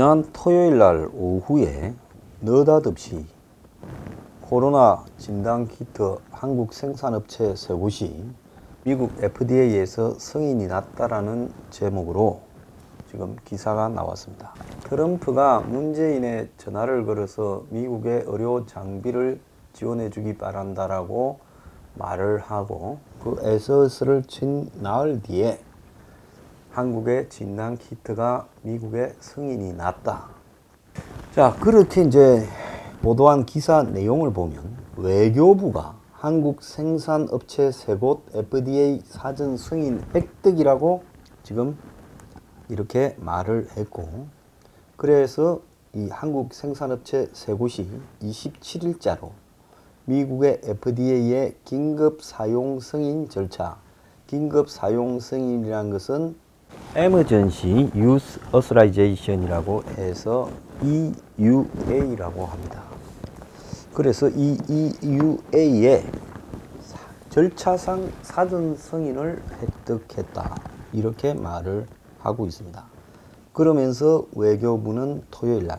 지난 토요일 날 오후에 느닷없이 코로나 진단키트 한국 생산업체 3곳이 미국 FDA에서 승인이 났다라는 제목으로 지금 기사가 나왔습니다. 트럼프가 문재인의 전화를 걸어서 미국의 의료 장비를 지원해 주기 바란다라고 말을 하고 그 SOS를 친 나흘 뒤에 한국의 진단키트가 미국에 승인이 났다. 자, 그렇게 이제 보도한 기사 내용을 보면 외교부가 한국 생산업체 3곳 FDA 사전 승인 획득이라고 지금 이렇게 말을 했고, 그래서 이 한국 생산업체 3곳이 27일자로 미국의 FDA의 긴급 사용 승인 절차, 긴급 사용 승인이라는 것은 Emergency Use Authorization이라고 해서 EUA라고 합니다. 그래서 이 EUA의 절차상 사전 승인을 획득했다, 이렇게 말을 하고 있습니다. 그러면서 외교부는 토요일 날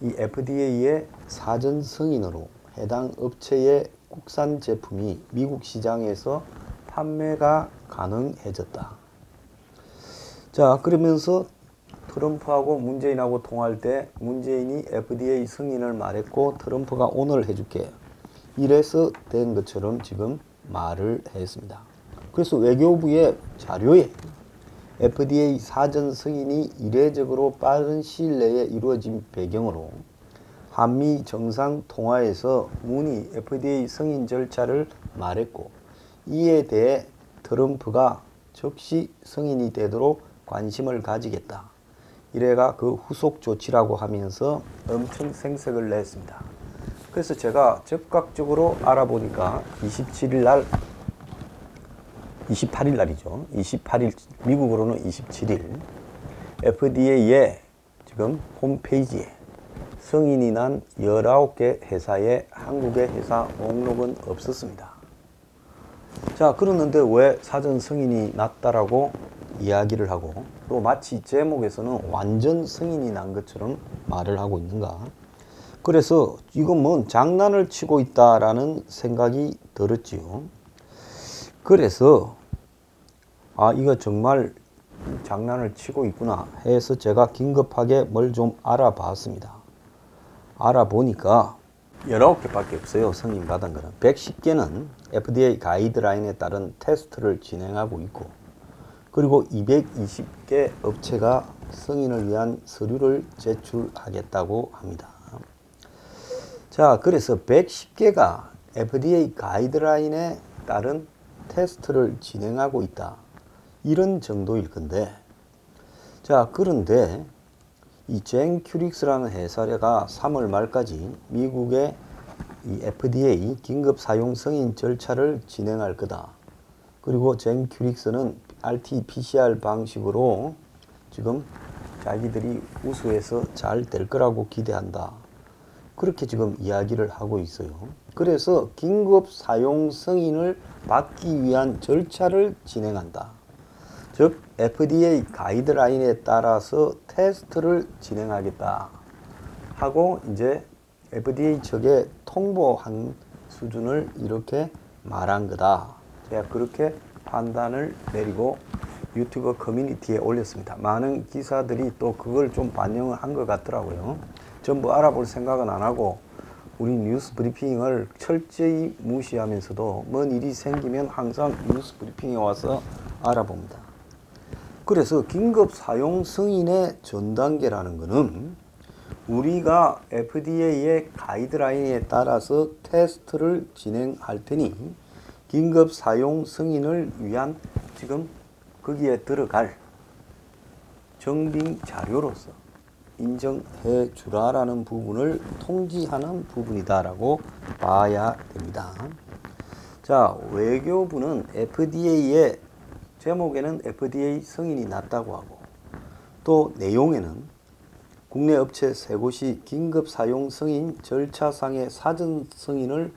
이 FDA의 사전 승인으로 해당 업체의 국산 제품이 미국 시장에서 판매가 가능해졌다. 자, 그러면서 트럼프하고 문재인하고 통화할 때 문재인이 FDA 승인을 말했고 트럼프가 오늘 해줄게, 이래서 된 것처럼 지금 말을 했습니다. 그래서 외교부의 자료에 FDA 사전 승인이 이례적으로 빠른 시일 내에 이루어진 배경으로 한미 정상 통화에서 문이 FDA 승인 절차를 말했고, 이에 대해 트럼프가 즉시 승인이 되도록 관심을 가지겠다, 이래가 그 후속 조치라고 하면서 엄청 생색을 냈습니다. 그래서 제가 즉각적으로 알아보니까 28일 날이죠. 28일, 미국으로는 27일 FDA의 지금 홈페이지에 승인이 난 19개 회사의 한국의 회사 목록은 없었습니다. 자, 그러는데 왜 사전 승인이 났다라고 이야기를 하고 또 마치 제목에서는 완전 승인이 난 것처럼 말을 하고 있는가? 그래서 이건 뭐 장난을 치고 있다라는 생각이 들었지요. 그래서 이거 정말 장난을 치고 있구나 해서 제가 긴급하게 뭘 좀 알아봤습니다. 알아보니까 19개밖에 없어요. 승인받은 거는 110개는 FDA 가이드라인에 따른 테스트를 진행하고 있고, 그리고 220개 업체가 승인을 위한 서류를 제출하겠다고 합니다. 자, 그래서 110개가 FDA 가이드라인에 따른 테스트를 진행하고 있다, 이런 정도일 건데, 자, 그런데 이 젠큐릭스라는 회사가 3월 말까지 미국의 이 FDA 긴급 사용 승인 절차를 진행할 거다. 그리고 젠큐릭스는 RT-PCR 방식으로 지금 자기들이 우수해서 잘 될 거라고 기대한다, 그렇게 지금 이야기를 하고 있어요. 그래서 긴급 사용 승인을 받기 위한 절차를 진행한다. 즉 FDA 가이드라인에 따라서 테스트를 진행하겠다 하고 이제 FDA 측에 통보한 수준을 이렇게 말한 거다. 제가 그렇게 판단을 내리고 유튜브 커뮤니티에 올렸습니다. 많은 기사들이 또 그걸 좀 반영을 한 것 같더라고요. 전부 알아볼 생각은 안 하고 우리 뉴스 브리핑을 철저히 무시하면서도 뭔 일이 생기면 항상 뉴스 브리핑에 와서 알아봅니다. 그래서 긴급 사용 승인의 전 단계라는 것은 우리가 FDA의 가이드라인에 따라서 테스트를 진행할 테니 긴급 사용 승인을 위한 지금 거기에 들어갈 정빙 자료로서 인정해 주라라는 부분을 통지하는 부분이다라고 봐야 됩니다. 자, 외교부는 FDA의 제목에는 FDA 승인이 났다고 하고 또 내용에는 국내 업체 3곳이 긴급 사용 승인 절차상의 사전 승인을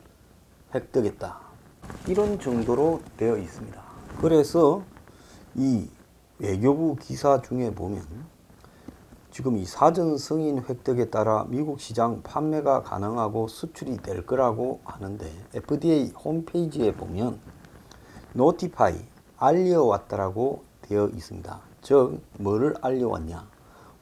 획득했다, 이런 정도로 되어 있습니다. 그래서 이 외교부 기사 중에 보면 지금 이 사전 승인 획득에 따라 미국 시장 판매가 가능하고 수출이 될 거라고 하는데 FDA 홈페이지에 보면 notify, 알려왔다라고 되어 있습니다. 즉 뭐를 알려왔냐?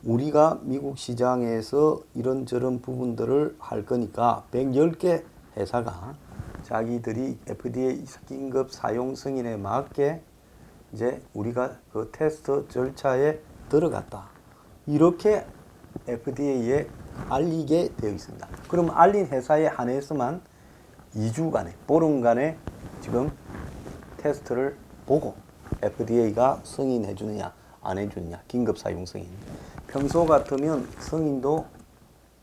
우리가 미국 시장에서 이런저런 부분들을 할 거니까 110개 회사가 자기들이 FDA 긴급 사용 승인에 맞게 이제 우리가 그 테스트 절차에 들어갔다. 이렇게 FDA에 알리게 되어 있습니다. 그럼 알린 회사에 한해서만 2주간에, 보름간에 지금 테스트를 보고 FDA가 승인해 주느냐, 안 해주느냐, 긴급 사용 승인. 평소 같으면 승인도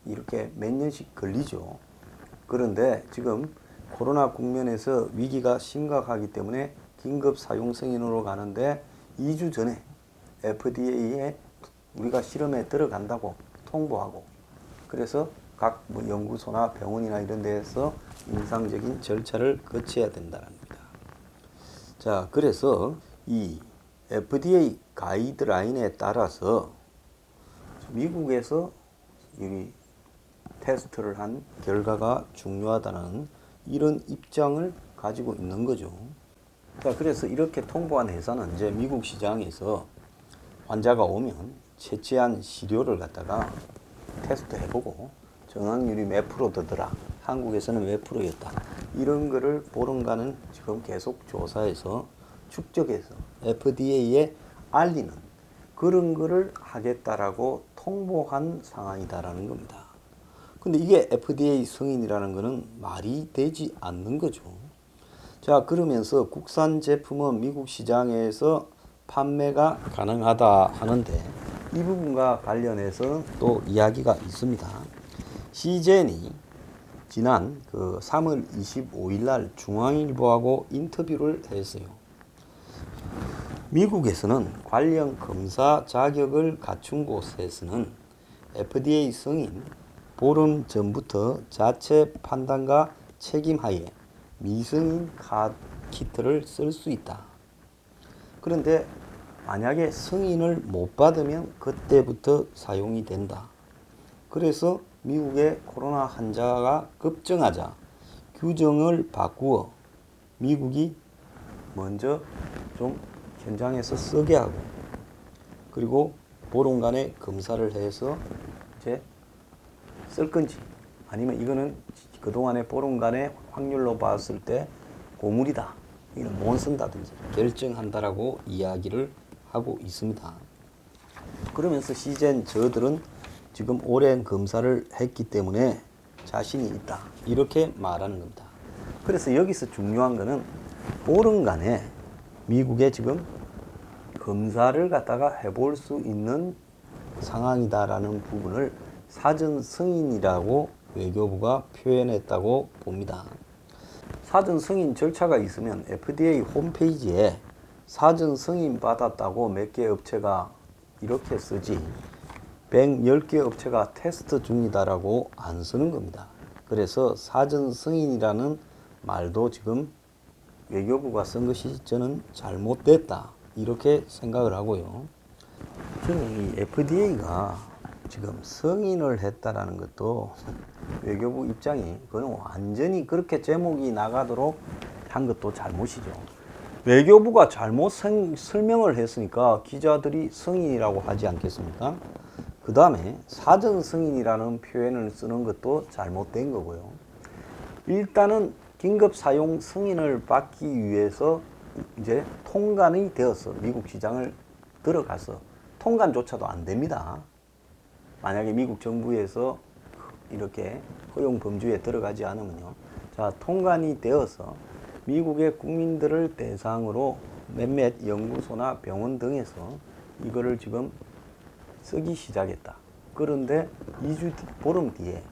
이렇게 몇 년씩 걸리죠. 그런데 지금 코로나 국면에서 위기가 심각하기 때문에 긴급 사용 승인으로 가는데 2주 전에 FDA에 우리가 실험에 들어간다고 통보하고, 그래서 각 뭐 연구소나 병원이나 이런 데에서 임상적인 절차를 거쳐야 된다는 겁니다. 자, 그래서 이 FDA 가이드라인에 따라서 미국에서 이 테스트를 한 결과가 중요하다는 이런 입장을 가지고 있는 거죠. 자, 그래서 이렇게 통보한 회사는 이제 미국 시장에서 환자가 오면 채취한 시료를 갖다가 테스트 해보고 정확률이 몇 프로더라, 한국에서는 몇 프로였다, 이런 거를 보름간은 지금 계속 조사해서 축적해서 FDA에 알리는 그런 거를 하겠다라고 통보한 상황이다라는 겁니다. 근데 이게 FDA 승인이라는 거는 말이 되지 않는 거죠. 자, 그러면서 국산 제품은 미국 시장에서 판매가 가능하다 하는데 이 부분과 관련해서 또 이야기가 있습니다. 시젠이 지난 그 3월 25일 날 중앙일보하고 인터뷰를 했어요. 미국에서는 관련 검사 자격을 갖춘 곳에서는 FDA 승인 보름 전부터 자체 판단과 책임하에 미승인 키트를 쓸 수 있다. 그런데 만약에 승인을 못 받으면 그때부터 사용이 된다. 그래서 미국의 코로나 환자가 급증하자 규정을 바꾸어 미국이 먼저 좀 현장에서 쓰게 하고, 그리고 보름간의 검사를 해서 이제 쓸 건지 아니면 이거는 그동안의 보름간의 확률로 봤을 때 고물이다, 이는 못 쓴다든지 결정한다라고 이야기를 하고 있습니다. 그러면서 시젠 저들은 지금 오랜 검사를 했기 때문에 자신이 있다, 이렇게 말하는 겁니다. 그래서 여기서 중요한 거는 보름간에 미국에 지금 검사를 갖다가 해볼 수 있는 상황이다라는 부분을 사전 승인이라고 외교부가 표현했다고 봅니다. 사전 승인 절차가 있으면 FDA 홈페이지에 사전 승인 받았다고 몇 개 업체가 이렇게 쓰지 110개 업체가 테스트 중이다라고 안 쓰는 겁니다. 그래서 사전 승인이라는 말도 지금 외교부가 쓴 것이 저는 잘못됐다, 이렇게 생각을 하고요. 지금 이 FDA가 지금 승인을 했다라는 것도 외교부 입장이 그건 완전히 그렇게 제목이 나가도록 한 것도 잘못이죠. 외교부가 잘못 설명을 했으니까 기자들이 승인이라고 하지 않겠습니까? 그 다음에 사전 승인이라는 표현을 쓰는 것도 잘못된 거고요. 일단은 긴급 사용 승인을 받기 위해서 이제 통관이 되어서 미국 시장을 들어가서 통관조차도 안 됩니다. 만약에 미국 정부에서 이렇게 허용 범주에 들어가지 않으면요. 자, 통관이 되어서 미국의 국민들을 대상으로 몇몇 연구소나 병원 등에서 이거를 지금 쓰기 시작했다. 그런데 2주 보름 뒤에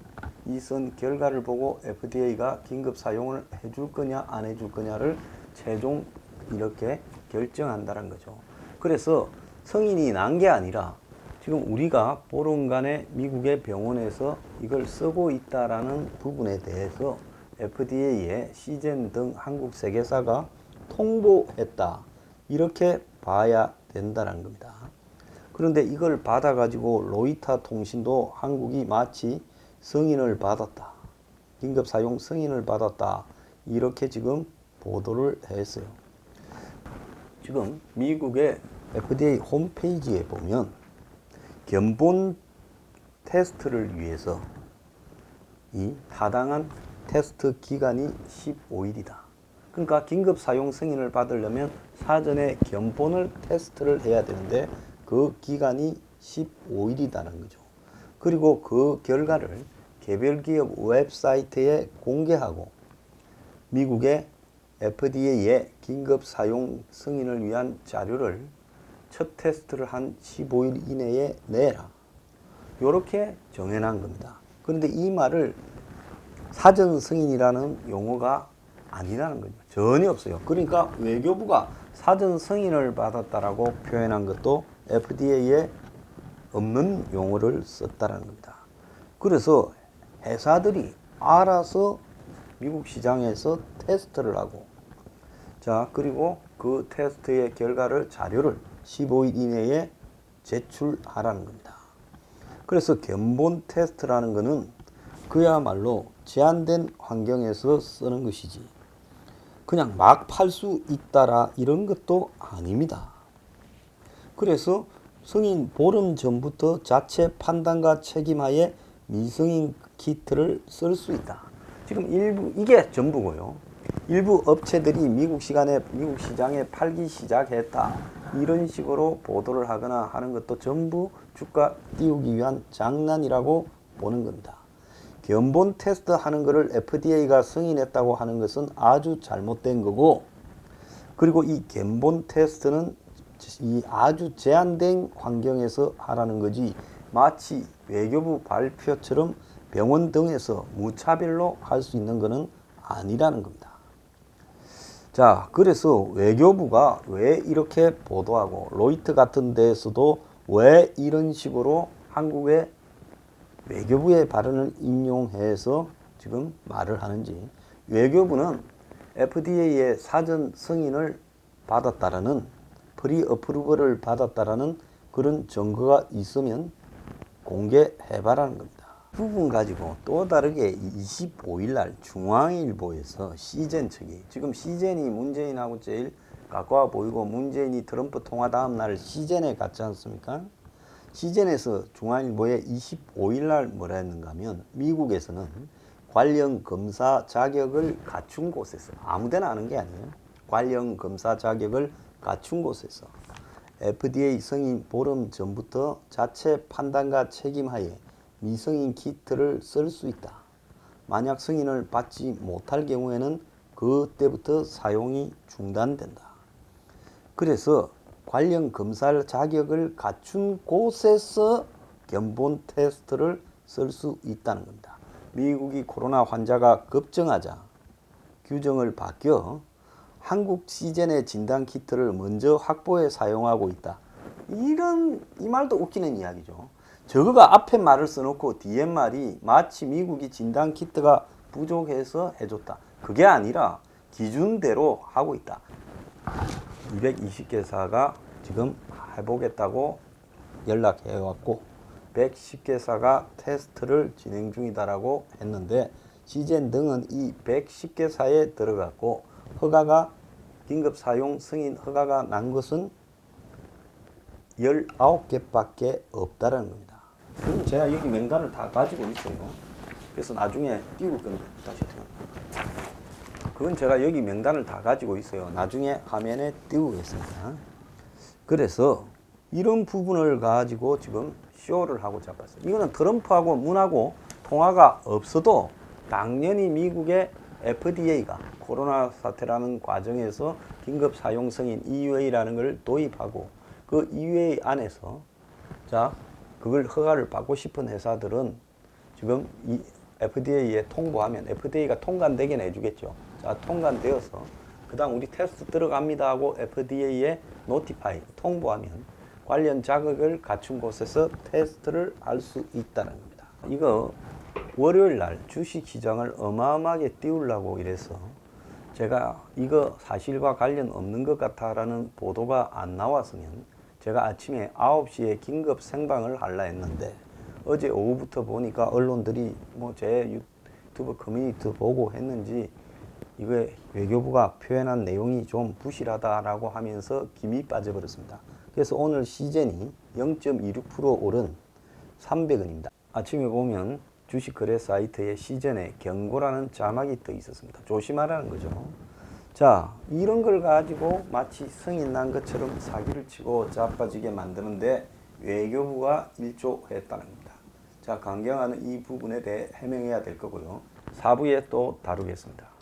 이 쓴 결과를 보고 FDA가 긴급 사용을 해줄 거냐 안 해줄 거냐를 최종 이렇게 결정한다는 거죠. 그래서 승인이 난 게 아니라 지금 우리가 보름간에 미국의 병원에서 이걸 쓰고 있다라는 부분에 대해서 FDA에 시젠 등 한국 세계사가 통보했다, 이렇게 봐야 된다는 겁니다. 그런데 이걸 받아가지고 로이터 통신도 한국이 마치 승인을 받았다, 긴급 사용 승인을 받았다, 이렇게 지금 보도를 했어요. 지금 미국의 FDA 홈페이지에 보면 견본 테스트를 위해서 이 타당한 테스트 기간이 15일이다. 그러니까 긴급 사용 승인을 받으려면 사전에 견본을 테스트를 해야 되는데 그 기간이 15일이라는 거죠. 그리고 그 결과를 개별 기업 웹사이트에 공개하고 미국의 FDA의 긴급 사용 승인을 위한 자료를 첫 테스트를 한 15일 이내에 내라, 이렇게 정해놓은 겁니다. 그런데 이 말을 사전 승인이라는 용어가 아니라는 거죠. 전혀 없어요. 그러니까 외교부가 사전 승인을 받았다라고 표현한 것도 FDA에 없는 용어를 썼다는 겁니다. 그래서 회사들이 알아서 미국 시장에서 테스트를 하고, 자, 그리고 그 테스트의 결과를, 자료를 15일 이내에 제출하라는 겁니다. 그래서 견본 테스트라는 것은 그야말로 제한된 환경에서 쓰는 것이지 그냥 막 팔 수 있다라 이런 것도 아닙니다. 그래서 승인 보름 전부터 자체 판단과 책임하에 미승인 키트를 쓸 수 있다. 지금 일부, 이게 전부고요. 일부 업체들이 미국 시장에 팔기 시작했다, 이런 식으로 보도를 하거나 하는 것도 전부 주가 띄우기 위한 장난이라고 보는 겁니다. 견본 테스트 하는 것을 FDA가 승인했다고 하는 것은 아주 잘못된 거고, 그리고 이 견본 테스트는 이 아주 제한된 환경에서 하라는 거지 마치 외교부 발표처럼 병원 등에서 무차별로 할 수 있는 것은 아니라는 겁니다. 자, 그래서 외교부가 왜 이렇게 보도하고 로이터 같은 데에서도 왜 이런 식으로 한국의 외교부의 발언을 인용해서 지금 말을 하는지, 외교부는 FDA의 사전 승인을 받았다라는, 프리 어프루벌을 받았다라는 그런 증거가 있으면 공개해봐라는 겁니다. 부분 가지고 또 다르게 25일 날 중앙일보에서 시젠 측이, 지금 시젠이 문재인하고 제일 가까워 보이고 문재인이 트럼프 통화 다음 날 시젠에 갔지 않습니까? 시젠에서 중앙일보에 25일 날 뭐라 했는가 하면, 미국에서는 관련 검사 자격을 갖춘 곳에서, 아무데나 하는 게 아니에요, 관련 검사 자격을 갖춘 곳에서 FDA 승인 보름 전부터 자체 판단과 책임하에 미승인 키트를 쓸 수 있다. 만약 승인을 받지 못할 경우에는 그때부터 사용이 중단된다. 그래서 관련 검사 자격을 갖춘 곳에서 견본 테스트를 쓸 수 있다는 겁니다. 미국이 코로나 환자가 급증하자 규정을 바뀌어 한국 시젠의 진단 키트를 먼저 확보해 사용하고 있다. 이 말도 웃기는 이야기죠. 저거가 앞에 말을 써놓고 뒤에 말이 마치 미국이 진단 키트가 부족해서 해줬다. 그게 아니라 기준대로 하고 있다. 220개사가 지금 해보겠다고 연락해왔고 110개사가 테스트를 진행 중이다라고 했는데, 시젠 등은 이 110개사에 들어갔고 허가가, 긴급 사용 승인 허가가 난 것은 19개밖에 없다라는 겁니다. 그럼 제가 여기 명단을 다 가지고 있어요. 그래서 나중에 띄울 건데, 다시 그건 제가 여기 명단을 다 가지고 있어요. 나중에 화면에 띄우겠습니다. 그래서 이런 부분을 가지고 지금 쇼를 하고 잡았어요. 이거는 트럼프하고 문하고 통화가 없어도 당연히 미국의 FDA가 코로나 사태라는 과정에서 긴급 사용 승인 EUA라는 걸 도입하고, 그 EUA 안에서 자, 그걸 허가를 받고 싶은 회사들은 지금 이 FDA에 통보하면 FDA가 통관되게 내주겠죠. 자, 통관되어서 그 다음 우리 테스트 들어갑니다 하고 FDA에 노티파이, 통보하면 관련 자격을 갖춘 곳에서 테스트를 할 수 있다는 겁니다. 이거 월요일 날 주식시장을 어마어마하게 띄우려고 이래서 제가 이거 사실과 관련 없는 것 같아라는 보도가 안 나왔으면 제가 아침에 9시에 긴급 생방을 하려 했는데 어제 오후부터 보니까 언론들이 뭐 제 유튜브 커뮤니티 보고 했는지 이게 외교부가 표현한 내용이 좀 부실하다라고 하면서 김이 빠져버렸습니다. 그래서 오늘 시젠이 0.26% 오른 300원입니다. 아침에 보면 주식거래 사이트에 시젠에 경고라는 자막이 떠 있었습니다. 조심하라는 거죠. 자, 이런 걸 가지고 마치 성인 난 것처럼 사기를 치고 자빠지게 만드는데 외교부가 일조했다는 겁니다. 자, 강경화는 이 부분에 대해 해명해야 될 거고요. 4부에 또 다루겠습니다.